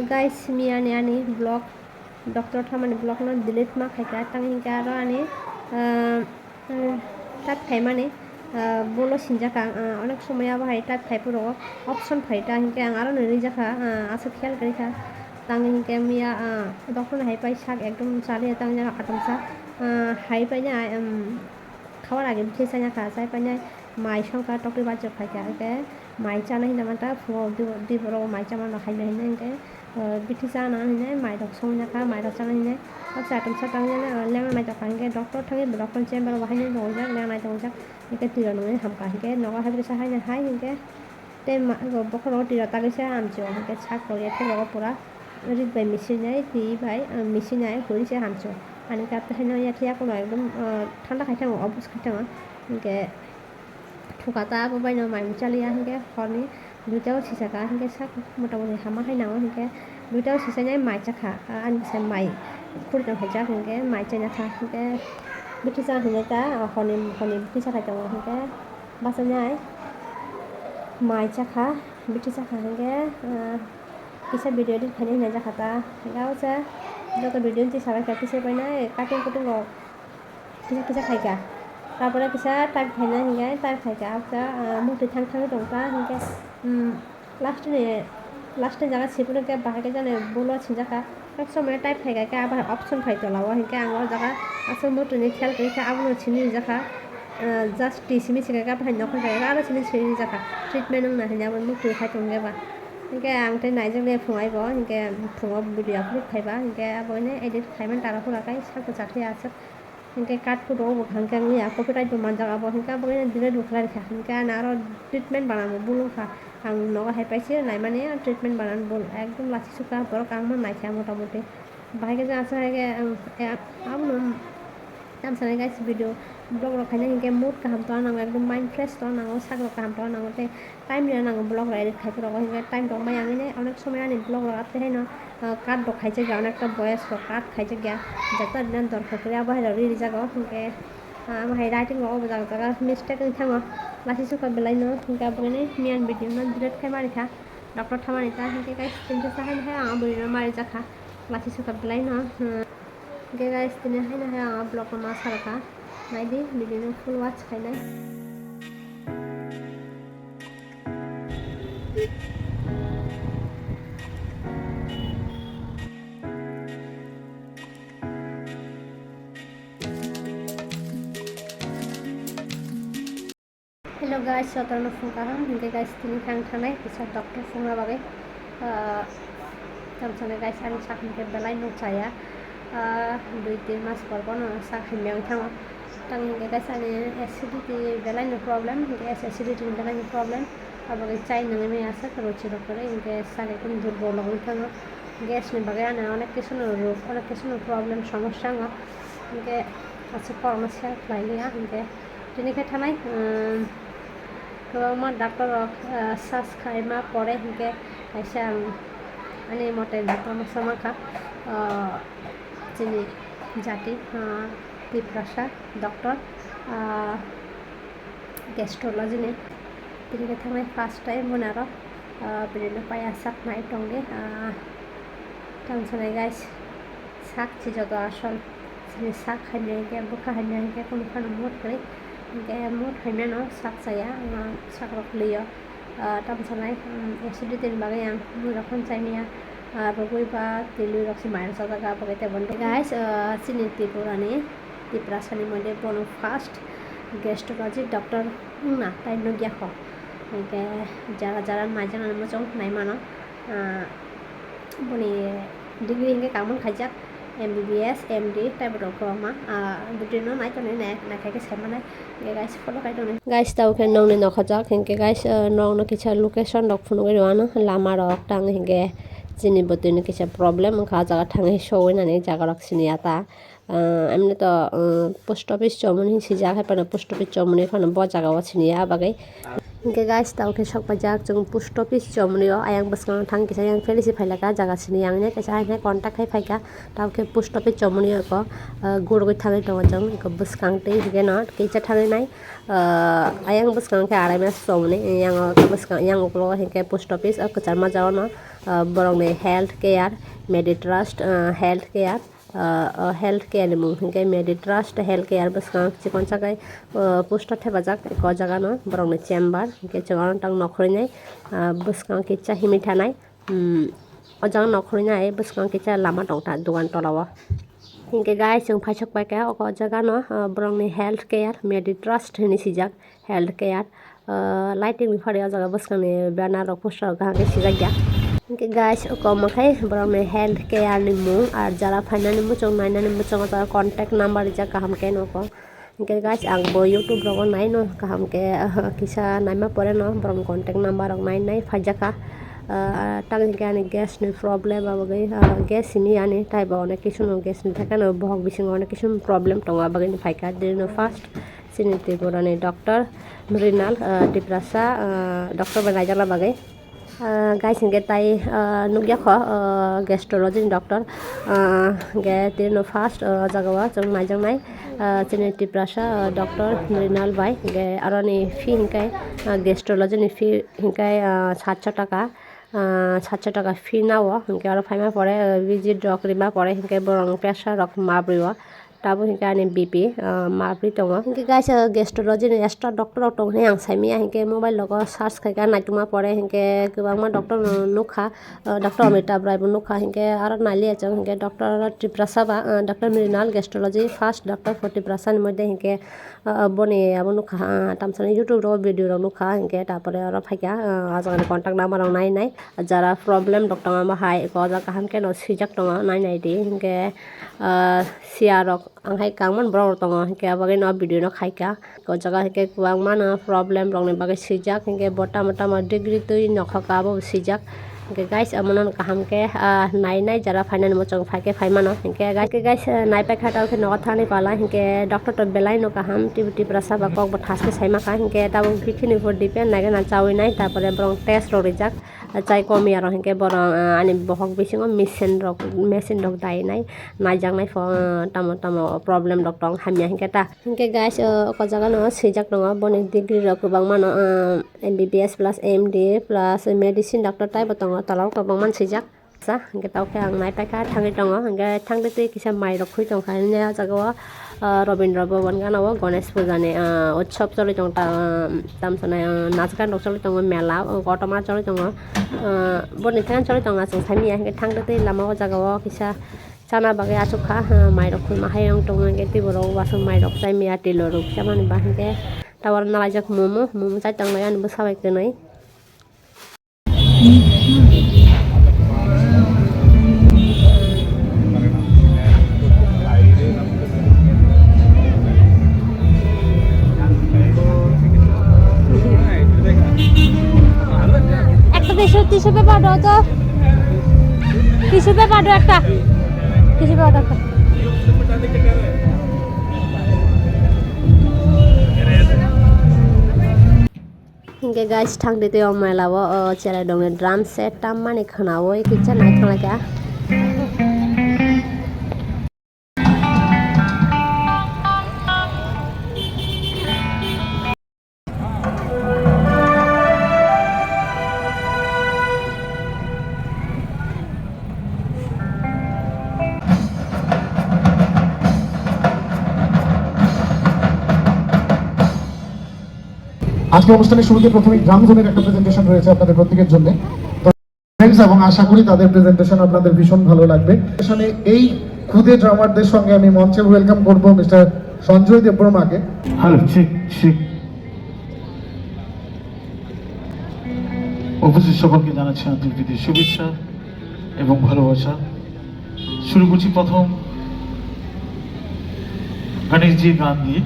guys miani ani vlog doctor thamani vlog no delete ma khaika tangni aro ani tat khaimani bolo sinjaka onek somoy abai tat khaipuro option phaita hinke ang aro nini jaka aso khayal karika tangi hinke mia doctor hai pai sak ekdom chali tangni atomsa hai pai na খাওয়ার আগে ফেসা না খাওয়া চাই পাই মাই সংখ্যা টকরি বাজে খাইকা একে মাই চানা হিনা মানটা ফুয়াও দিব মাই চামান খাইনা হিনা একে বিঠি চানা হিনা মাই ডক সংনা খা মাই ডক চানা হিনা আচ্ছা আটম সাটাং না লেঙা মাই ডক হাঙ্গে ডক্টর থাকি ডক্টর চেম্বার বাহাইনা দংজাক লেঙা মাই দংজাক একে তিরা নয় হামকা হিকে নগা হাবি সা হাইনা হাই হিকে তে বকর তিরা তাগিসা আমচো হিকে ছাক করিয়া তে লগা পুরা রিদ বাই মিশিনাই তি ভাই মিশিনাই হইছে হামচো ani katte hena ya thia ko ekdom thanda khaitang obus khaitang hinke thukata bo baino mai chalia hinke honi duitao sisaka hinke sak motamoti hama haina hinke duitao sisanya mai chakha ani se mai khurta khaja hinke mai chanya kha hinke bitisa hineta honi bitisa khaitang hinke basanyai mai chakha bitisa kha hinke kisa video edit khani na jakhata gausa যত video যে সবাই কাটিছে পাই না cutting coating কিসা কিসা খাইকা তারপরে কিসা type খাই না হিঙ্গাই type খাইকা আফটা মুখে থাং Than দংকা হিঙ্গে লাস্টে জায়গা ছিপুনকে বাহাকে জানে বলো ছিজাকা এক সময় টাইপ খাইকা আবার অপশন খাই তোলাও হিঙ্গে আঙর জায়গা আসল মুটুনি খেয়াল করিকা আবুনো ছিনি জাকা জাস্ট টিসিমি সিকাকা ভাই নখন খাইকা আরো ছিনি ছিনি জাকা ট্রিটমেন্ট না হিঙ্গে আবার মুখ খাই তংগেবা hinke ang te naijak le phungai bo hinke phungo video upload khaiba hinke aboine edit khaiman tara pura kai sakto chathi asat hinke cut photo bo hangke ang ya copyright bo manjak abo hinke aboine dire duklar kha hinke naro treatment banamo bulu kha ang noga hai paise nai mane treatment banan bol ekdom lachi suka borok ang man nai kha motamoti bahai ke asa ke abno tam sane guys video blog ro khaina hinke mood kaham to nang ekdom mind fresh to nang sak ro kaham to nang te time le nang blog ro edit khai ro hinke time dong mai ang ne onek somoy ani blog ro ate haino cut do khaije ga onek ta voice ro cut khaije ga jata nan dor khokre aba ro ri jago hinke am hai writing ro obo jaga mistake ng thango lasi suka belai no hinke abone mian video nan delete khai mari kha doctor thamani ta hinke guys tinta sa hai ang buri no mari jakha lasi suka belai no okay guys tini hai na hai blog ma saraka nai di video no full watch khai nai hello guys sotarno phone kaham hinke guys tini khang thanai kisa doctor phone ra bage tamsane guys ani sakhnike belai no chaya 2-3 মাস পর পর sak himyang thango tang hinke guys ani acidity belai no problem hinke acidity belai no problem abage chai nangai me asa rochi dokore hinke sak ekdom durbol logon thango gas ni bage ana onek kisu no rog onek kisu no problem সমস্যা ngo hinke আছে পরামর্শ লাইয়া hinke tini khe thanai गोबां doctor सार्च खालामा परे हिंके खायसे आंनि मते परामर्श माखा जोंनि जाति तिप्रासा डक्टर गेस्ट्रलजिनि दिनै थांनाय फार्स्ट टाइम मोनार बिदिनो पाया साकनाय दंगे थांसनाय गाइस साक चिजग आसल जोंनि साक खायनाय गे बुखा खायनाय गे कोनो खानो मुद करे hinke mood haina no sak saya sak rok liyo tamsanai acidity bagai yang murokon chainia rogoi ba telu rok si main sa jaga bagai te bonde guys sini Tripura ni Tiprasa ni mode bono first gastrologist doctor na tai no gya kho hinke jara majana mo chong nai mano boni degree hinke kamon khajak MBBS, MD, type of trauma. But no, I don't know. I can't say my guys. Follow. I don't know. Guys, tao can know no khajak. Hinke guys, no kicha location dok phone gari wana. Lama rok tang hinke jini botin kicha problem. Khajaga tang hi show in ane jaga rok sini ata. Amne to post office chomuni si jaga pa na post office chomuni pa na bo jaga wa sini ya bagai. Hinke guys, tao ke sok pajak jong post office chomuni o ayang baskang thang kisa yang felisi phailaka jaga sini yang ne kisa hai contact hai phaika tao ke post office chomuni ko gorgoi thangai to jong ko baskang te hige not kicha thangai nai ayang baskang ke arai mas chomuni yang baskang yang uklo hinke post office ko charma jaw no borongni health care meditrust health care health care ni mung hingke meditrust health care bwskang chikon sakai poster thepajak ko jaga no borongni chamber hingke chawang tang nokhorinai bwskang kitsa himi thanai o jaga nokhorinai bwskang kitsa lama tongta dogan tolao hingke guys जों फाइसक Paika o jaga no borongni health care meditrust hini sijak health care lighting ni phari o jaga bwskangni banner rok poster rok hangke sijakya hingke guys o makai borongni health care ni mung ar jara phainani muchung nainani muchung o jaga contact number rijak kaham ke no ko hingke guys ang bo youtube rok nai no kaham ke kisa naima pore no borong contact number rok nai nai phajaka tang hingke ani gas ni problem abagai gas ni ani type onek kisu no gas ni thakano bohok bising onek kisu problem tonga abagai ni phaika dirno first sini Tripura ni doctor renal Tiprasa doctor banai jala bagai guys hingke tai nugya kho gastrologist ni doctor ge dirno first jagao jong naijang nai sini Tiprasa doctor renal bai ge aroni fee hingke gastrologist ni fee hingke 700 টাকা 700 টাকা ফি নাও hingke aro phaima pore visit rok riba pore hingke borong pressure rok mabriwa tabo hingke ani bp mabri tongo hingke guys gastrology ni extra doctor rok tong ang saimia hingke mobile logo search khaika naituma pore hingke kwbangma doctor nukha doctor amita brai bo nukha hingke aro naili achang hingke doctor Tiprasa ba doctor renal gastrology first doctor for Tiprasa ni moddhe hingke boni abo nukha tamsani youtube ro video rok nukha hingke tapore aro phaika ajagani contact number rok nai nai jara problem doctor ma hai ko jaga hamke no sijak tongo nai nai di hingke sia rok anghai kangman borok tongo hingke abagai no video no khaika ko jaga hingke kwbangma no problem rok ni bagai sijak hingke bota mota degree tui nokhoka abo sijak hingke guys amono kaham ke nai nai jara phainani mochong phaike phaimano hingke guys nai paikha taw ke no thani pala hingke doctor to belai no kaham Tiprasa ba kok bo thaske saimaka hingke tabo bikhini for depend naga na chawi nai tapore borong test ro rijak chai komi aro hingke borong ani bohok bisingo machine rok dai nai naijang nai tamo problem rok tong hamya hingke ta hingke guys ko jaga no sijak tongo boni degree rok kubang mano MBBS plus MD plus medicine doctor type tongo talao kubang man sijak sa hingke taw ke ang nai paikha thangi tongo hingke thangde tui kisa mai rok khui tong khaine jaga Robindra Bhavan ganao Ganesh Pujani utsob choli tong tamsana naচ গান rok choli tong mela gotoma choli tong boni than choli tong asung thamia hingke thangde tui lama o jaga o kisa chana bagai achukha mai rok khui mahai rong tong hingke tiboro wasung mai rok chai mia tilo rok chamani ba hingke tawar nalaijak momo chai tong nai ani bwsabai kunai tissue paper দাও তো tissue paper দাও একটা tissue paper দাও hingke guys thangde te omelawo chele dong drum set tam mani khanawo kitcha nai khalaka আজকে অনুষ্ঠানের শুরুতে প্রথমে গ্রাম জোনের একটা প্রেজেন্টেশন রয়েছে আপনাদের প্রত্যেকের জন্য তো ফ্রেন্ডস এবং আশা করি তাদের প্রেজেন্টেশন আপনাদের ভীষণ ভালো লাগবে এখানে এই খুদে ড্রামারদের সঙ্গে আমি মঞ্চে ওয়েলকাম করব মিস্টার সঞ্জয় দেববর্মাকে হ্যালো ঠিক উপস্থিত সকলকে জানাচ্ছি আন্তরিক শুভেচ্ছা এবং ভালোবাসা শুরু করছি প্রথম গণেশজির গান দিয়ে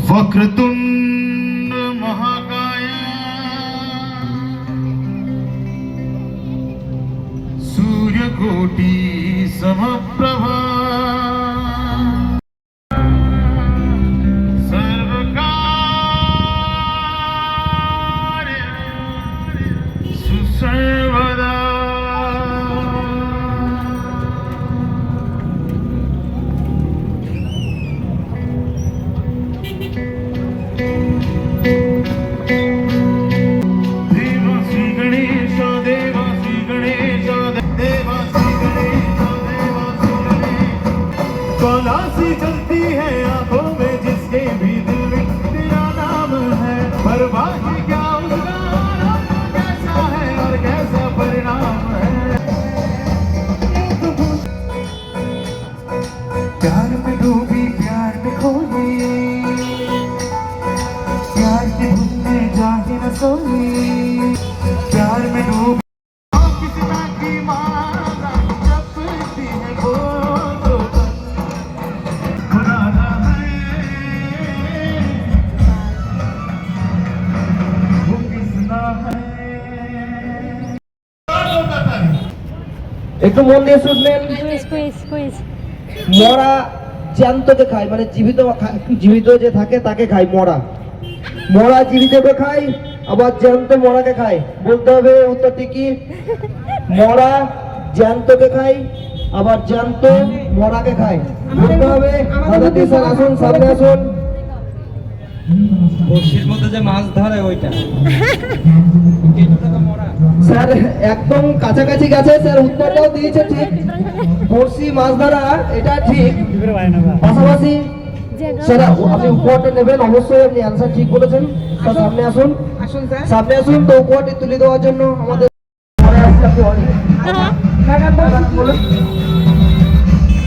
वक्रतुंड महाकाय सूर्यकोटि समप्रभा सर्वकार्य सुसर्वदा देव श्री गणेश একটু মন দিয়ে শুনবেন। কুইজ মরা জ্যান্তকে খায়, মানে জীবিত যে থাকে তাকে খায় মরা। মরা জীবিতকে খায়, আবার জ্যান্ত মরাকে খায়। বলতে হবে উত্তরটি কি? মরা জ্যান্তকে খায়, আবার জ্যান্ত মরাকে খায়। বলতে হবে। দাদা টিচার আসুন, সামনে আসুন। বড়শির মধ্যে যে মাছ ধরে ওইটা। স্যার একদম কাছাকাছি গেছে, স্যার উত্তরটাও দিয়েছে ঠিক। বড়শি মাছ ধরা এটা ঠিক, পাশাপাশি স্যার আপনি উপহারটা নেবেন অবশ্যই, আপনি অ্যান্সার ঠিক বলেছেন। স্যার সামনে আসুন, সামনে আসুন। তো উপহারটি তুলে দেওয়ার জন্য আমাদের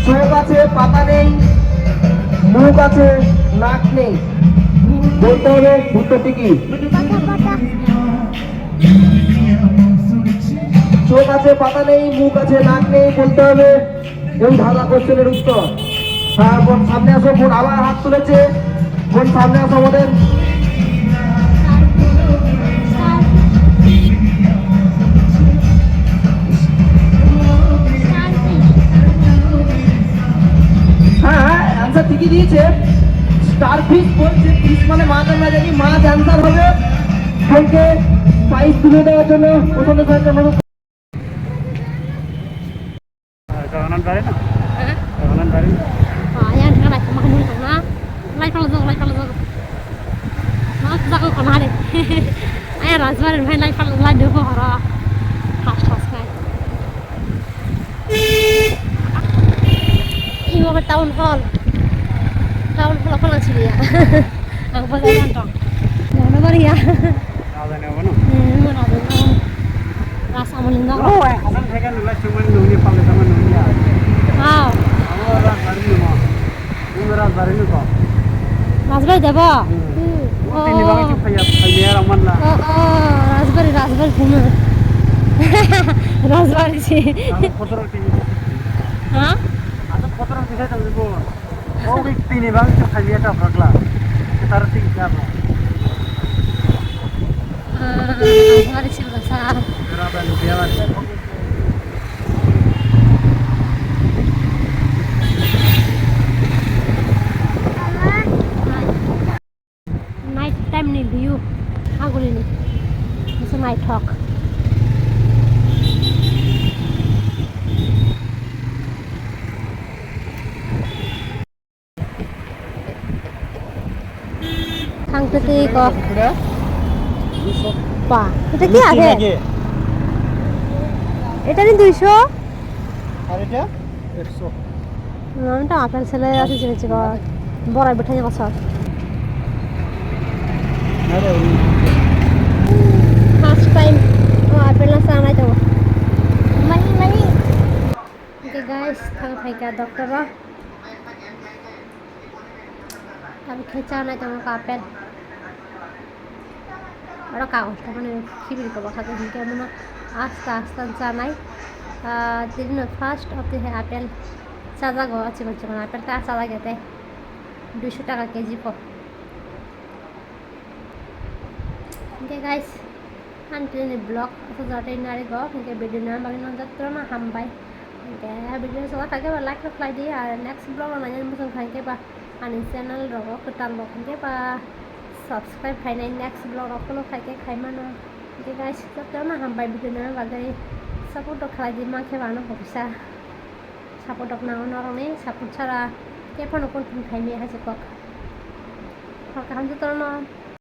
চোখ আছে পাতা নেই, মুখ আছে নাক নেই। বলতে হবে উত্তরটি কি? চোখ আছে পাতা নেই, মুখ আছে নাক নেই। বলতে হবে কোন ধাঁধা কোশ্চেনের উত্তর। হ্যাঁ বোন সামনে আসো, বোন আবার হাত তুলেছে। বোন সামনে আসো আমাদের। হ্যাঁ হ্যাঁ অ্যান্সার ঠিকই দিয়েছে। স্টারফিশ বলছে, ফিশ মানে মাছ, আমরা জানি মাছ অ্যান্সার হবে। বোনকে প্রাইজ তুলে দেওয়ার জন্য প্রথমে স্যারকে অনুরোধ। Yan ka like makan dulu na. Like kalau zog. Mak zog ko na deh. Ay razbar main like kalau ladu ko hara. Khas kai. Ini mau ke town hall. Town hall apa nasi dia? Ang pasal kantong. Mana bari ya? Ada nih apa nu? Mana ada. Rasa melingkar. Oh, asal saya kan dulu cuma nuni paling sama nuni ya. Wow. Orang baru nih mah. Ini orang baru nih kok. Razbar deba. Ini bang itu kayak raman lah. Raspberry punya. Raspberry sih. Ada kotor ini. Hah? Ada kotor bisa tahu itu. Oh, ini bang itu kayak apa lah. Kita harus tinggal. Raspberry sih besar. Berapa nih dia? Night time nih view. Aku ini. Bisa night talk. Hangtuti kok. Pak, itu কি আছে? এটা নি 200 আর এটা 100 নামটা apple ছেলে আছে চেয়েছে বড় বেঠে যাবো স্যার আরে ফার্স্ট টাইম আপেল না সানাই তো মানি ওকে গাইস থাকা থাকা ডক্টররা আমি খেচা নাই তোমাকে আপেল আর কাগজটা মানে খিবির করবো খাতে কেমন আস্তে জানাই দিন ফার্স্ট অফ দি আপেল চাজা গো আছে বলছে আপেলটা চাজা গেতে 200 টাকা কেজি পর ओके गाइस अंटिल ब्लॉग असो जाते नारे गो इनके वीडियो ना बाकी ना जत्रा ना हम बाय इनके वीडियो सो ताके बा लाइक रिप्लाई दी और नेक्स्ट ब्लॉग ना जन मुसन खान के बा अनि चैनल रगो कटाल लो खान के बा सब्सक्राइब खाइ नै नेक्स्ट ब्लॉग अपलोड खाइ के खाइ मानो ओके गाइस जत्रा ना हम बाय वीडियो ना बागे सपोर्ट खाइ दी मा के बानो भबिसा सपोर्ट ना नरने सपोर्ट छरा के फनो कोन खाइ मे हासे कक हम जत्रा ना